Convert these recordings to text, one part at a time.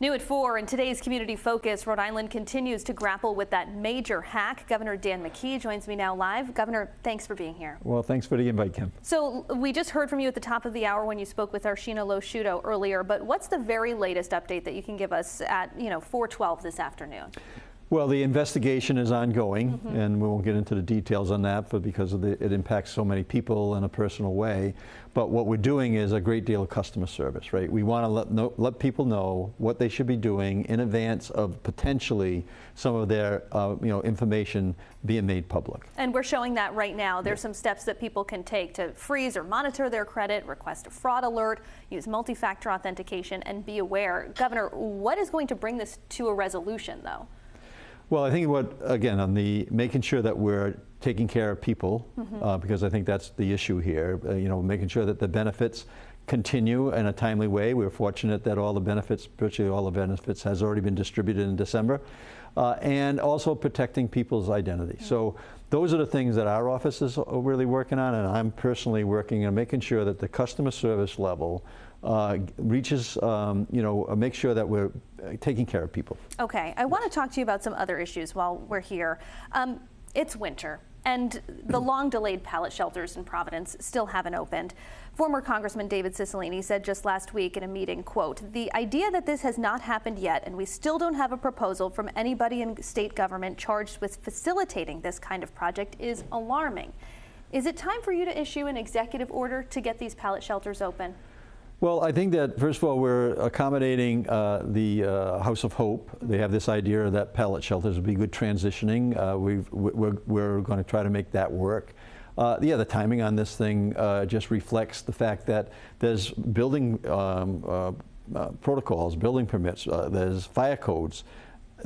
New at 4, in today's Community Focus, Rhode Island continues to grapple with that major hack. Governor Dan McKee joins me now live. Governor, thanks for being here. Well, thanks for the invite, Kim. So we just heard from you at the top of the hour when you spoke with Arshina Losciuto earlier, but what's the very latest update that you can give us at 4:12 this afternoon? Well, the investigation is ongoing, and we won't get into the details on that because it impacts so many people in a personal way. But what we're doing is a great deal of customer service, right? We want to let people know what they should be doing in advance of potentially some of their information being made public. And we're showing that right now. There's some steps that people can take to freeze or monitor their credit, request a fraud alert, use multi-factor authentication, and be aware. Governor, what is going to bring this to a resolution, though? Well, I think again, on the making sure that we're taking care of people, because I think that's the issue here, making sure that the benefits continue in a timely way. We're fortunate that virtually all the benefits has already been distributed in December, and also protecting people's identity. So those are the things that our office is really working on, and I'm personally working on making sure that the customer service level reaches, make sure that we're taking care of people. Okay, I want to talk to you about some other issues while we're here. It's winter, and the long-delayed pallet shelters in Providence still haven't opened. Former Congressman David Cicilline said just last week in a meeting, quote, "The idea that this has not happened yet and we still don't have a proposal from anybody in state government charged with facilitating this kind of project is alarming." Is it time for you to issue an executive order to get these pallet shelters open? Well, I think that, first of all, we're accommodating the House of Hope. They have this idea that pallet shelters would be good transitioning. We're going to try to make that work. The timing on this thing just reflects the fact that there's building protocols, building permits, there's fire codes.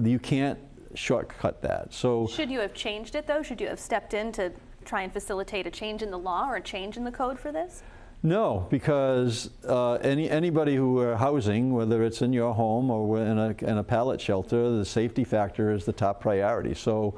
You can't shortcut that. So, should you have changed it, though? Should you have stepped in to try and facilitate a change in the law or a change in the code for this? No, because anybody who are housing, whether it's in your home or in a pallet shelter, the safety factor is the top priority. So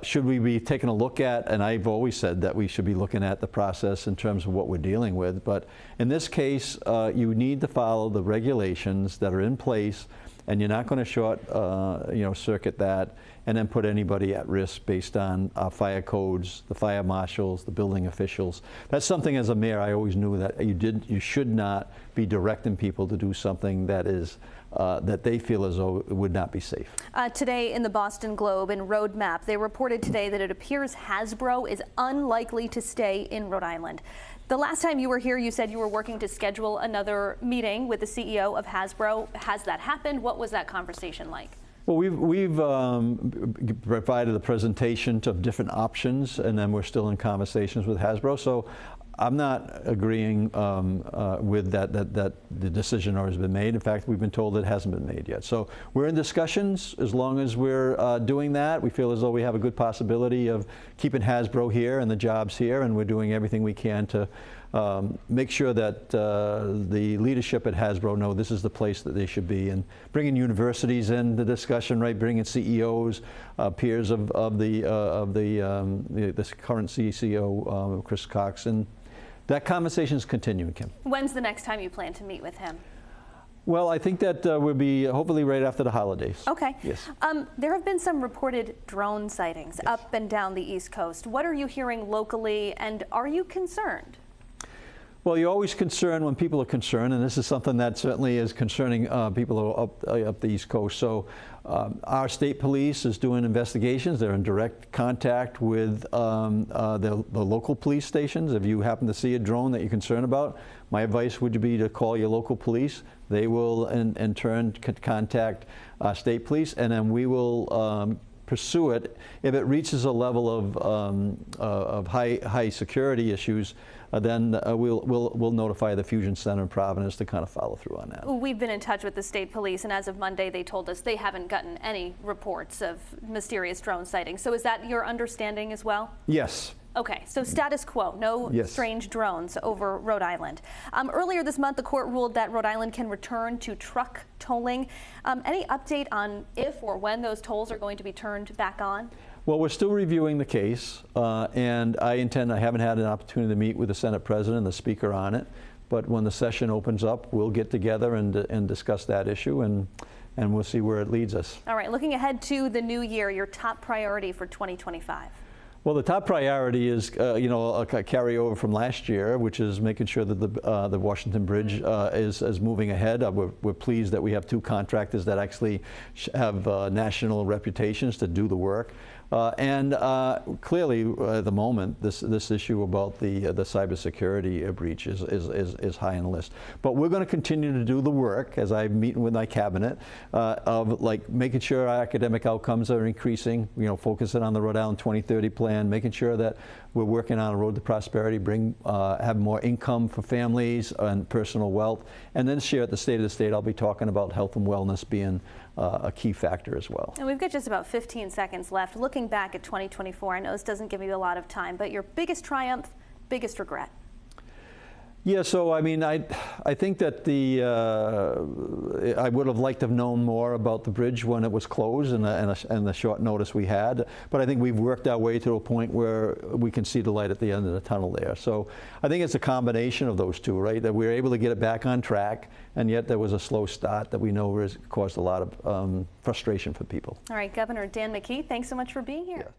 should we be taking a look at, and I've always said that we should be looking at the process in terms of what we're dealing with, but in this case, you need to follow the regulations that are in place, and you're not going to circuit that and then put anybody at risk based on fire codes, the fire marshals, the building officials. That's something as a mayor I always knew that you should not be directing people to do something that is that they feel as though it would not be safe. Today in the Boston Globe and Roadmap, they reported today that it appears Hasbro is unlikely to stay in Rhode Island. The last time you were here, you said you were working to schedule another meeting with the CEO of Hasbro. Has that happened? What was that conversation like? Well, we've provided a presentation of different options, and then we're still in conversations with Hasbro. So I'm not agreeing with that the decision has been made. In fact, we've been told it hasn't been made yet. So we're in discussions. As long as we're doing that, we feel as though we have a good possibility of keeping Hasbro here and the jobs here, and we're doing everything we can to make sure that the leadership at Hasbro know this is the place that they should be, and bringing universities in the discussion, right? Bringing CEOs, peers of the current CEO, Chris Cox, and that conversation is continuing, Kim. When's the next time you plan to meet with him? Well, I think that will be hopefully right after the holidays. Okay. Yes. There have been some reported drone sightings up and down the East Coast. What are you hearing locally, and are you concerned? Well, you're always concerned when people are concerned, and this is something that certainly is concerning people up the East Coast. So our state police is doing investigations. They're in direct contact with the local police stations. If you happen to see a drone that you're concerned about, my advice would be to call your local police. They will in turn contact state police, and then we will pursue it. If it reaches a level of high security issues, then we'll notify the Fusion Center in Providence to kind of follow through on that. We've been in touch with the state police, and as of Monday, they told us they haven't gotten any reports of mysterious drone sightings. So is that your understanding as well? Yes. Okay, so status quo, no strange drones over Rhode Island. Earlier this month, the court ruled that Rhode Island can return to truck tolling. Any update on if or when those tolls are going to be turned back on? Well, we're still reviewing the case, and I haven't had an opportunity to meet with the Senate President and the Speaker on it, but when the session opens up, we'll get together and discuss that issue, and and we'll see where it leads us. All right, looking ahead to the new year, your top priority for 2025. Well, the top priority is, you know, a carryover from last year, which is making sure that the Washington Bridge is moving ahead. We're pleased that we have 2 contractors that actually have national reputations to do the work. Clearly, at the moment, this issue about the cybersecurity breach is high on the list. But we're going to continue to do the work, as I'm meeting with my cabinet, of like making sure our academic outcomes are increasing. You know, focusing on the Rhode Island 2030 plan, making sure that we're working on a road to prosperity, have more income for families and personal wealth, and then share at the State of the State. I'll be talking about health and wellness being a key factor as well. And we've got just about 15 seconds left. Looking back at 2024, I know this doesn't give you a lot of time, but your biggest triumph, biggest regret? Yeah, so I mean, I think that I would have liked to have known more about the bridge when it was closed and the short notice we had. But I think we've worked our way to a point where we can see the light at the end of the tunnel there. So I think it's a combination of those two, right? That we were able to get it back on track, and yet there was a slow start that we know caused a lot of frustration for people. All right, Governor Dan McKee, thanks so much for being here. Yeah.